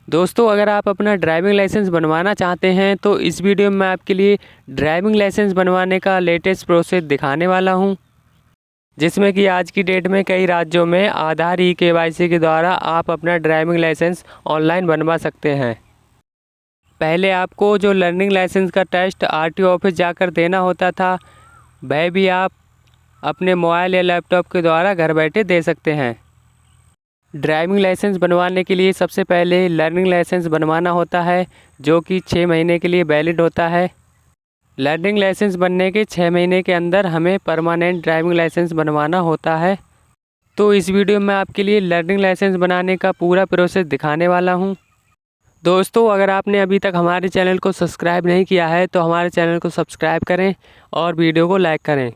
दोस्तों, अगर आप अपना ड्राइविंग लाइसेंस बनवाना चाहते हैं तो इस वीडियो में मैं आपके लिए ड्राइविंग लाइसेंस बनवाने का लेटेस्ट प्रोसेस दिखाने वाला हूं, जिसमें कि आज की डेट में कई राज्यों में आधार ई-केवाईसी के द्वारा आप अपना ड्राइविंग लाइसेंस ऑनलाइन बनवा सकते हैं। पहले आपको जो लर्निंग लाइसेंस का टेस्ट आरटीओ ऑफिस जाकर देना होता था, वह भी आप अपने मोबाइल या लैपटॉप के द्वारा घर बैठे दे सकते हैं। ड्राइविंग लाइसेंस बनवाने के लिए सबसे पहले लर्निंग लाइसेंस बनवाना होता है, जो कि 6 महीने के लिए वैलिड होता है। लर्निंग लाइसेंस बनने के 6 महीने के अंदर हमें परमानेंट ड्राइविंग लाइसेंस बनवाना होता है। तो इस वीडियो में आपके लिए लर्निंग लाइसेंस बनाने का पूरा प्रोसेस दिखाने वाला हूं। दोस्तों, अगर आपने अभी तक हमारे चैनल को सब्सक्राइब नहीं किया है तो हमारे चैनल को सब्सक्राइब करें और वीडियो को लाइक करें।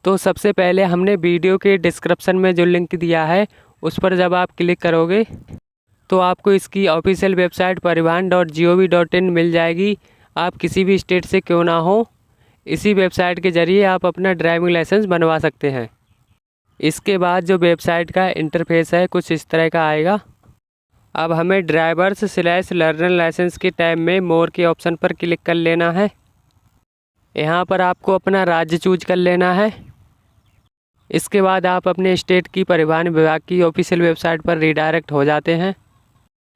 तो सबसे पहले हमने वीडियो के डिस्क्रिप्शन में जो लिंक दिया है उस पर जब आप क्लिक करोगे तो आपको इसकी ऑफिशियल वेबसाइट परिवहन.gov.in मिल जाएगी। आप किसी भी स्टेट से क्यों ना हो, इसी वेबसाइट के ज़रिए आप अपना ड्राइविंग लाइसेंस बनवा सकते हैं। इसके बाद जो वेबसाइट का इंटरफेस है कुछ इस तरह का आएगा। अब हमें ड्राइवर्स/लर्नर लाइसेंस के टैब में मोर के ऑप्शन पर क्लिक कर लेना है। यहाँ पर आपको अपना राज्य चूज कर लेना है। इसके बाद आप अपने स्टेट की परिवहन विभाग की ऑफिशियल वेबसाइट पर रीडायरेक्ट हो जाते हैं।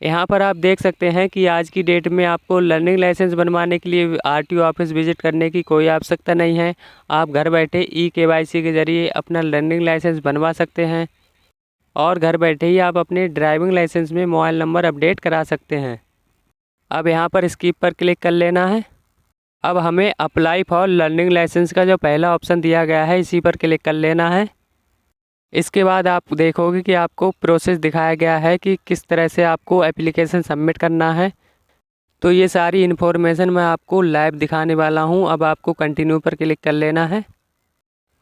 यहाँ पर आप देख सकते हैं कि आज की डेट में आपको लर्निंग लाइसेंस बनवाने के लिए आरटीओ ऑफिस विजिट करने की कोई आवश्यकता नहीं है। आप घर बैठे ई-केवाईसी के ज़रिए अपना लर्निंग लाइसेंस बनवा सकते हैं और घर बैठे ही आप अपने ड्राइविंग लाइसेंस में मोबाइल नंबर अपडेट करा सकते हैं। अब यहाँ पर स्किप पर क्लिक कर लेना है। अब हमें अप्लाई फॉर लर्निंग लाइसेंस का जो पहला ऑप्शन दिया गया है इसी पर क्लिक कर लेना है। इसके बाद आप देखोगे कि आपको प्रोसेस दिखाया गया है कि किस तरह से आपको एप्लीकेशन सबमिट करना है। तो ये सारी इन्फॉर्मेशन मैं आपको लाइव दिखाने वाला हूँ। अब आपको कंटिन्यू पर क्लिक कर लेना है।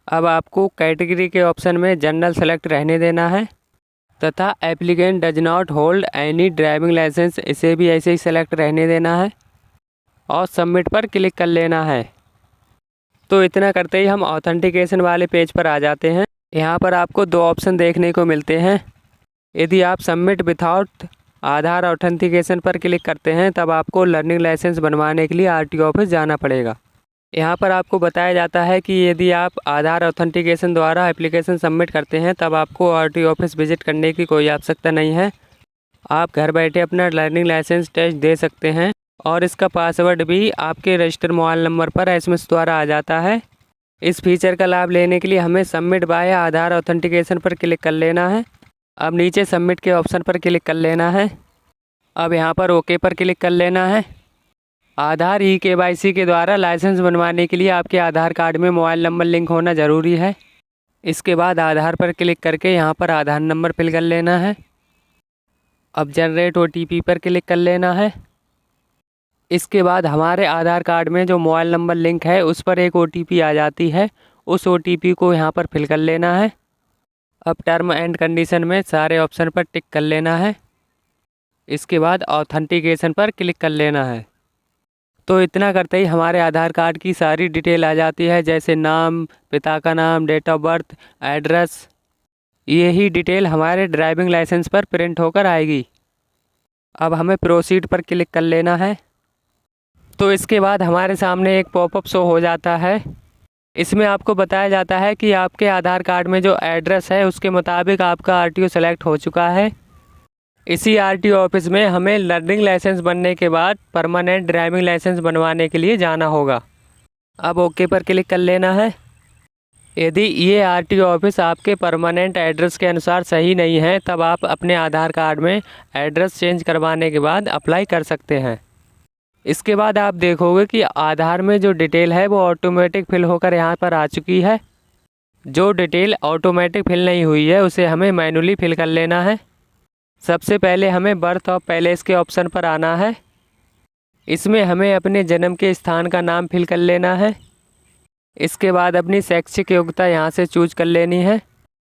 अब आपको कैटेगरी के ऑप्शन में जनरल सेलेक्ट रहने देना है तथा applicant does not hold any driving licence, इसे भी ऐसे ही सेलेक्ट रहने देना है और सबमिट पर क्लिक कर लेना है। तो इतना करते ही हम ऑथेंटिकेशन वाले पेज पर आ जाते हैं। यहाँ पर आपको दो ऑप्शन देखने को मिलते हैं। यदि आप सबमिट विथआउट आधार ऑथेंटिकेशन पर क्लिक करते हैं तब आपको लर्निंग लाइसेंस बनवाने के लिए आरटीओ ऑफिस जाना पड़ेगा। यहाँ पर आपको बताया जाता है कि यदि आप आधार ऑथेंटिकेशन द्वारा एप्लीकेशन सबमिट करते हैं तब आपको आरटीओ ऑफिस विजिट करने की कोई आवश्यकता नहीं है। आप घर बैठे अपना लर्निंग लाइसेंस टेस्ट दे सकते हैं और इसका पासवर्ड भी आपके रजिस्टर्ड मोबाइल नंबर पर एसएमएस द्वारा आ जाता है। इस फीचर का लाभ लेने के लिए हमें सबमिट बाय आधार ऑथेंटिकेशन पर क्लिक कर लेना है। अब नीचे सबमिट के ऑप्शन पर क्लिक कर लेना है। अब यहाँ पर ओके पर क्लिक कर लेना है। आधार ई-केवाईसी के द्वारा लाइसेंस बनवाने के लिए आपके आधार कार्ड में मोबाइल नंबर लिंक होना ज़रूरी है। इसके बाद आधार पर क्लिक करके यहाँ पर आधार नंबर फिल कर लेना है। अब जनरेट ओटीपी पर क्लिक कर लेना है। इसके बाद हमारे आधार कार्ड में जो मोबाइल नंबर लिंक है उस पर एक ओटीपी आ जाती है। उस ओटीपी को यहाँ पर फिल कर लेना है। अब टर्म एंड कंडीशन में सारे ऑप्शन पर टिक कर लेना है। इसके बाद ऑथेंटिकेशन पर क्लिक कर लेना है। तो इतना करते ही हमारे आधार कार्ड की सारी डिटेल आ जाती है, जैसे नाम, पिता का नाम, डेट ऑफ बर्थ, एड्रेस। यही डिटेल हमारे ड्राइविंग लाइसेंस पर प्रिंट होकर आएगी। अब हमें प्रोसीड पर क्लिक कर लेना है। तो इसके बाद हमारे सामने एक पॉपअप शो हो जाता है। इसमें आपको बताया जाता है कि आपके आधार कार्ड में जो एड्रेस है उसके मुताबिक आपका आरटीओ सेलेक्ट हो चुका है। इसी आरटीओ ऑफिस में हमें लर्निंग लाइसेंस बनने के बाद परमानेंट ड्राइविंग लाइसेंस बनवाने के लिए जाना होगा। अब ओके पर क्लिक कर लेना है। यदि ये आरटीओ ऑफिस आपके परमानेंट एड्रेस के अनुसार सही नहीं है तब आप अपने आधार कार्ड में एड्रेस चेंज करवाने के बाद अप्लाई कर सकते हैं। इसके बाद आप देखोगे कि आधार में जो डिटेल है वो ऑटोमेटिक फिल होकर यहाँ पर आ चुकी है। जो डिटेल ऑटोमेटिक फिल नहीं हुई है उसे हमें मैनुअली फिल कर लेना है। सबसे पहले हमें बर्थ ऑफ पैलेस के ऑप्शन पर आना है। इसमें हमें अपने जन्म के स्थान का नाम फिल कर लेना है। इसके बाद अपनी शैक्षिक योग्यता यहाँ से चूज कर लेनी है।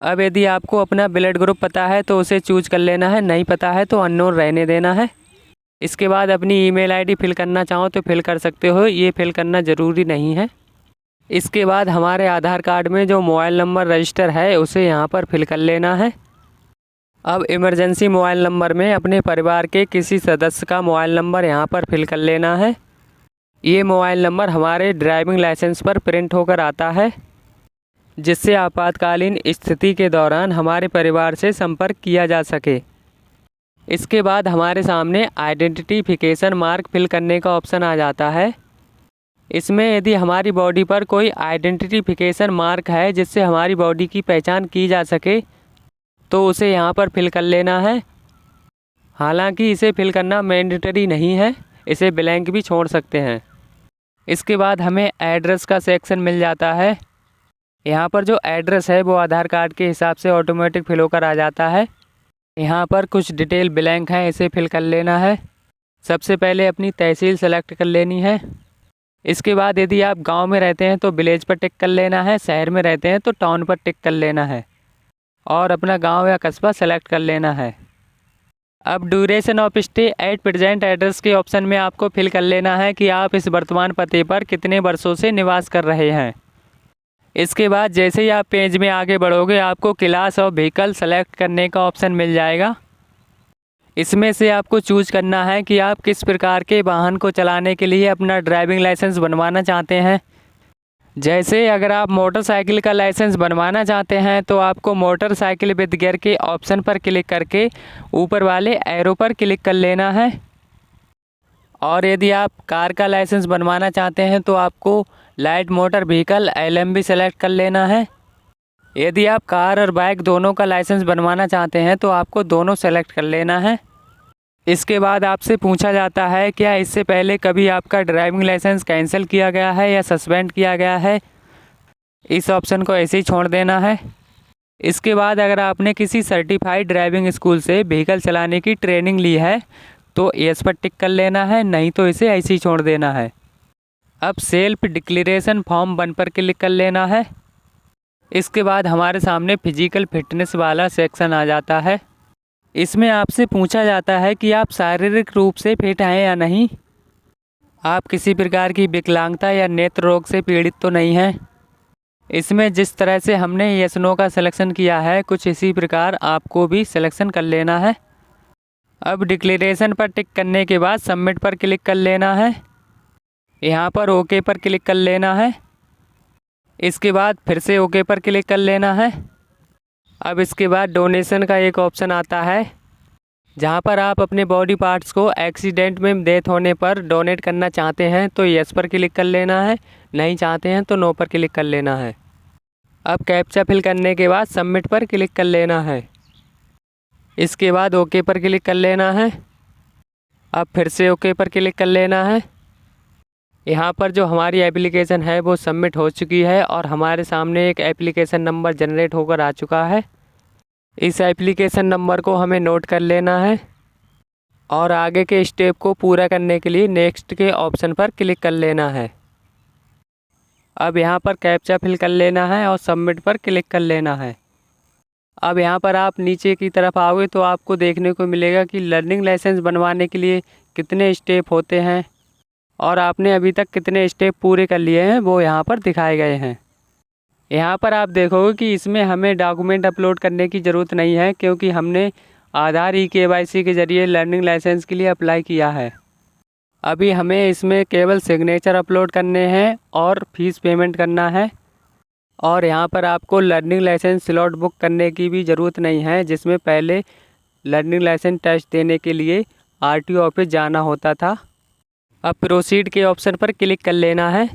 अब यदि आपको अपना ब्लड ग्रुप पता है तो उसे चूज कर लेना है, नहीं पता है तो अननोन रहने देना है। इसके बाद अपनी ईमेल आईडी फिल करना चाहो तो फिल कर सकते हो, ये फिल करना ज़रूरी नहीं है। इसके बाद हमारे आधार कार्ड में जो मोबाइल नंबर रजिस्टर है उसे यहाँ पर फिल कर लेना है। अब इमरजेंसी मोबाइल नंबर में अपने परिवार के किसी सदस्य का मोबाइल नंबर यहाँ पर फिल कर लेना है। ये मोबाइल नंबर हमारे ड्राइविंग लाइसेंस पर प्रिंट होकर आता है, जिससे आपातकालीन स्थिति के दौरान हमारे परिवार से संपर्क किया जा सके। इसके बाद हमारे सामने आइडेंटिफिकेशन मार्क फिल करने का ऑप्शन आ जाता है। इसमें यदि हमारी बॉडी पर कोई आइडेंटिफिकेशन मार्क है जिससे हमारी बॉडी की पहचान की जा सके तो उसे यहाँ पर फिल कर लेना है। हालांकि इसे फिल करना मैंडेटरी नहीं है, इसे ब्लैंक भी छोड़ सकते हैं। इसके बाद हमें एड्रेस का सेक्शन मिल जाता है। यहाँ पर जो एड्रेस है वो आधार कार्ड के हिसाब से ऑटोमेटिक फिल होकर आ जाता है। यहाँ पर कुछ डिटेल ब्लैंक हैं, इसे फिल कर लेना है। सबसे पहले अपनी तहसील सेलेक्ट कर लेनी है। इसके बाद यदि आप गांव में रहते हैं तो विलेज पर टिक कर लेना है, शहर में रहते हैं तो टाउन पर टिक कर लेना है और अपना गांव या कस्बा सेलेक्ट कर लेना है। अब duration of stay at present address के ऑप्शन में आपको फिल कर लेना है कि आप इस वर्तमान पते पर कितने वर्षों से निवास कर रहे हैं। इसके बाद जैसे ही आप पेज में आगे बढ़ोगे आपको क्लास ऑफ व्हीकल सेलेक्ट करने का ऑप्शन मिल जाएगा। इसमें से आपको चूज करना है कि आप किस प्रकार के वाहन को चलाने के लिए अपना ड्राइविंग लाइसेंस बनवाना चाहते हैं। जैसे अगर आप मोटरसाइकिल का लाइसेंस बनवाना चाहते हैं तो आपको मोटरसाइकिल विद गियर के ऑप्शन पर क्लिक करके ऊपर वाले एरो पर क्लिक कर लेना है। और यदि आप कार का लाइसेंस बनवाना चाहते हैं तो आपको light motor vehicle LMV select कर लेना है। यदि आप कार और बाइक दोनों का लाइसेंस बनवाना चाहते हैं तो आपको दोनों सेलेक्ट कर लेना है। इसके बाद आपसे पूछा जाता है क्या इससे पहले कभी आपका ड्राइविंग लाइसेंस कैंसिल किया गया है या सस्पेंड किया गया है। इस ऑप्शन को ऐसे ही छोड़ देना है। इसके बाद अगर आपने किसी सर्टिफाइड ड्राइविंग स्कूल से व्हीकल चलाने की ट्रेनिंग ली है तो यस पर टिक कर लेना है, नहीं तो इसे ऐसे ही छोड़ देना है। अब सेल्फ डिक्लेरेशन फॉर्म 1 पर क्लिक कर लेना है। इसके बाद हमारे सामने फिजिकल फिटनेस वाला सेक्शन आ जाता है। इसमें आपसे पूछा जाता है कि आप शारीरिक रूप से फिट हैं या नहीं, आप किसी प्रकार की विकलांगता या नेत्र रोग से पीड़ित तो नहीं हैं। इसमें जिस तरह से हमने यस नो का सिलेक्शन किया है कुछ इसी प्रकार आपको भी सिलेक्शन कर लेना है। अब डिक्लेरेशन पर टिक करने के बाद सबमिट पर क्लिक कर लेना है। यहाँ पर ओके पर क्लिक कर लेना है। इसके बाद फिर से ओके पर क्लिक कर लेना है। अब इसके बाद डोनेशन का एक ऑप्शन आता है जहाँ पर आप अपने बॉडी पार्ट्स को एक्सीडेंट में डेथ होने पर डोनेट करना चाहते हैं तो यस पर क्लिक कर लेना है, नहीं चाहते हैं तो नो पर क्लिक कर लेना है। अब कैप्चा फिल करने के बाद सबमिट पर क्लिक कर लेना है। इसके बाद ओके पर क्लिक कर लेना है। अब फिर से ओके पर क्लिक कर लेना है। यहाँ पर जो हमारी एप्लीकेशन है वो सबमिट हो चुकी है और हमारे सामने एक एप्लीकेशन नंबर जनरेट होकर आ चुका है। इस एप्लीकेशन नंबर को हमें नोट कर लेना है और आगे के स्टेप को पूरा करने के लिए नेक्स्ट के ऑप्शन पर क्लिक कर लेना है। अब यहाँ पर कैप्चा फिल कर लेना है और सबमिट पर क्लिक कर लेना है। अब यहाँ पर आप नीचे की तरफ आओगे तो आपको देखने को मिलेगा कि लर्निंग लाइसेंस बनवाने के लिए कितने स्टेप होते हैं और आपने अभी तक कितने स्टेप पूरे कर लिए हैं वो यहाँ पर दिखाए गए हैं। यहाँ पर आप देखोगे कि इसमें हमें डॉक्यूमेंट अपलोड करने की ज़रूरत नहीं है क्योंकि हमने आधार KYC के ज़रिए लर्निंग लाइसेंस के लिए अप्लाई किया है। अभी हमें इसमें केवल सिग्नेचर अपलोड करने हैं और फीस पेमेंट करना है। और यहाँ पर आपको लर्निंग लाइसेंस स्लॉट बुक करने की भी ज़रूरत नहीं है, जिसमें पहले लर्निंग लाइसेंस टेस्ट देने के लिए RTO ऑफिस जाना होता था। अब प्रोसीड के ऑप्शन पर क्लिक कर लेना है।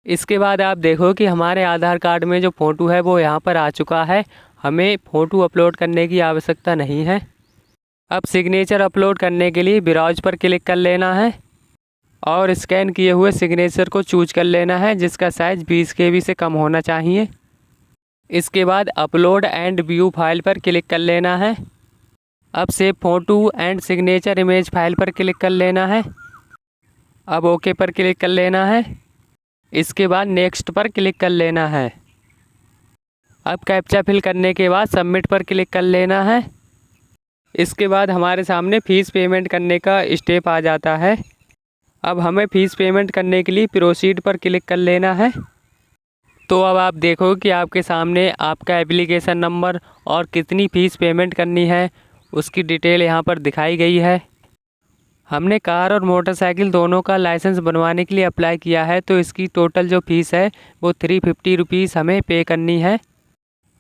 इसके बाद आप देखो कि हमारे आधार कार्ड में जो फ़ोटो है वो यहाँ पर आ चुका है। हमें फ़ोटो अपलोड करने की आवश्यकता नहीं है। अब सिग्नेचर अपलोड करने के लिए ब्राउज पर क्लिक कर लेना है और स्कैन किए हुए सिग्नेचर को चूज कर लेना है जिसका साइज़ 20 KB से कम होना चाहिए। इसके बाद अपलोड एंड व्यू फाइल पर क्लिक कर लेना है। अब save photo and signature image file पर क्लिक कर लेना है। अब ओके पर क्लिक कर लेना है। इसके बाद नेक्स्ट पर क्लिक कर लेना है। अब कैप्चा फिल करने के बाद सबमिट पर क्लिक कर लेना है। इसके बाद हमारे सामने फ़ीस पेमेंट करने का स्टेप आ जाता है। अब हमें फ़ीस पेमेंट करने के लिए प्रोसीड पर क्लिक कर लेना है। दोस्तों अब आप देखो कि आपके सामने आपका एप्लीकेशन नंबर और कितनी फ़ीस पेमेंट करनी है उसकी डिटेल यहाँ पर दिखाई गई है। हमने कार और मोटरसाइकिल दोनों का लाइसेंस बनवाने के लिए अप्लाई किया है, तो इसकी टोटल जो फ़ीस है वो 350 रुपीज़ हमें पे करनी है।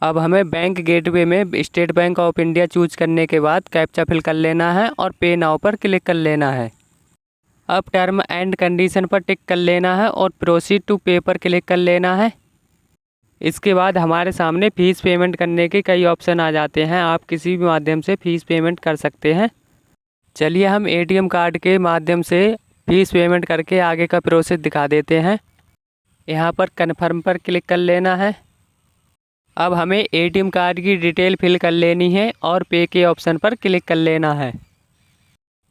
अब हमें बैंक गेटवे में state bank of India choose करने के बाद कैप्चा फिल कर लेना है और पे नाउ पर क्लिक कर लेना है। अब टर्म एंड कंडीशन पर टिक कर लेना है और प्रोसीड टू पे पर क्लिक कर लेना है। इसके बाद हमारे सामने फ़ीस पेमेंट करने के कई ऑप्शन आ जाते हैं। आप किसी भी माध्यम से फ़ीस पेमेंट कर सकते हैं। चलिए हम एटीएम कार्ड के माध्यम से फ़ीस पेमेंट करके आगे का प्रोसेस दिखा देते हैं। यहाँ पर कन्फर्म पर क्लिक कर लेना है। अब हमें एटीएम कार्ड की डिटेल फिल कर लेनी है और पे के ऑप्शन पर क्लिक कर लेना है।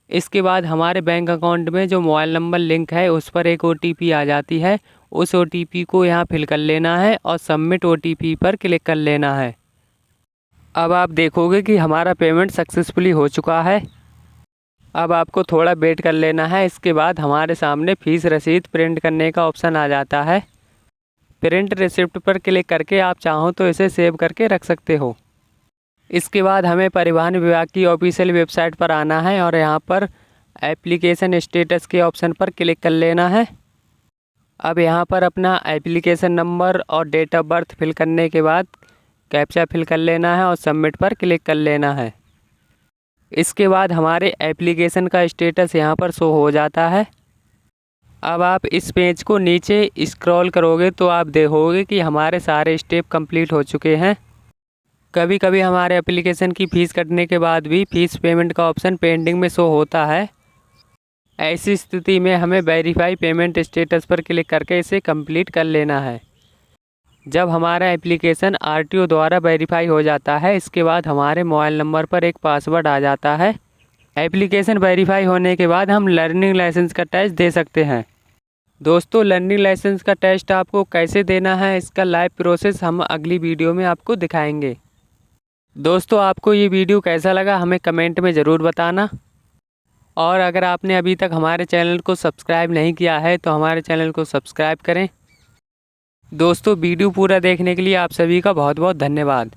इसके बाद हमारे बैंक अकाउंट में जो मोबाइल नंबर लिंक है उस पर एक OTP आ जाती है। उस OTP को यहाँ फिल कर लेना है और सबमिट OTP पर क्लिक कर लेना है। अब आप देखोगे कि हमारा पेमेंट सक्सेसफुली हो चुका है। अब आपको थोड़ा वेट कर लेना है। इसके बाद हमारे सामने फ़ीस रसीद प्रिंट करने का ऑप्शन आ जाता है। प्रिंट रिसिप्ट पर क्लिक करके आप चाहो तो इसे सेव करके रख सकते हो। इसके बाद हमें परिवहन विभाग की ऑफिशियल वेबसाइट पर आना है और यहाँ पर एप्लीकेशन स्टेटस के ऑप्शन पर क्लिक कर लेना है। अब यहाँ पर अपना एप्लीकेशन नंबर और डेट ऑफ बर्थ फिल करने के बाद कैप्चा फिल कर लेना है और सबमिट पर क्लिक कर लेना है। इसके बाद हमारे एप्लीकेशन का स्टेटस यहाँ पर शो हो जाता है। अब आप इस पेज को नीचे स्क्रॉल करोगे तो आप देखोगे कि हमारे सारे स्टेप कंप्लीट हो चुके हैं। कभी कभी हमारे एप्लीकेशन की फ़ीस कटने के बाद भी फ़ीस पेमेंट का ऑप्शन पेंडिंग में शो होता है। ऐसी स्थिति में हमें वेरीफाई पेमेंट स्टेटस पर क्लिक करके इसे कंप्लीट कर लेना है। जब हमारा एप्लीकेशन RTO द्वारा वेरीफाई हो जाता है, इसके बाद हमारे मोबाइल नंबर पर एक पासवर्ड आ जाता है। एप्लीकेशन वेरीफाई होने के बाद हम लर्निंग लाइसेंस का टेस्ट दे सकते हैं। दोस्तों लर्निंग लाइसेंस का टेस्ट आपको कैसे देना है इसका लाइव प्रोसेस हम अगली वीडियो में आपको दिखाएंगे। दोस्तों आपको ये वीडियो कैसा लगा हमें कमेंट में ज़रूर बताना। और अगर आपने अभी तक हमारे चैनल को सब्सक्राइब नहीं किया है तो हमारे चैनल को सब्सक्राइब करें। दोस्तों वीडियो पूरा देखने के लिए आप सभी का बहुत बहुत धन्यवाद।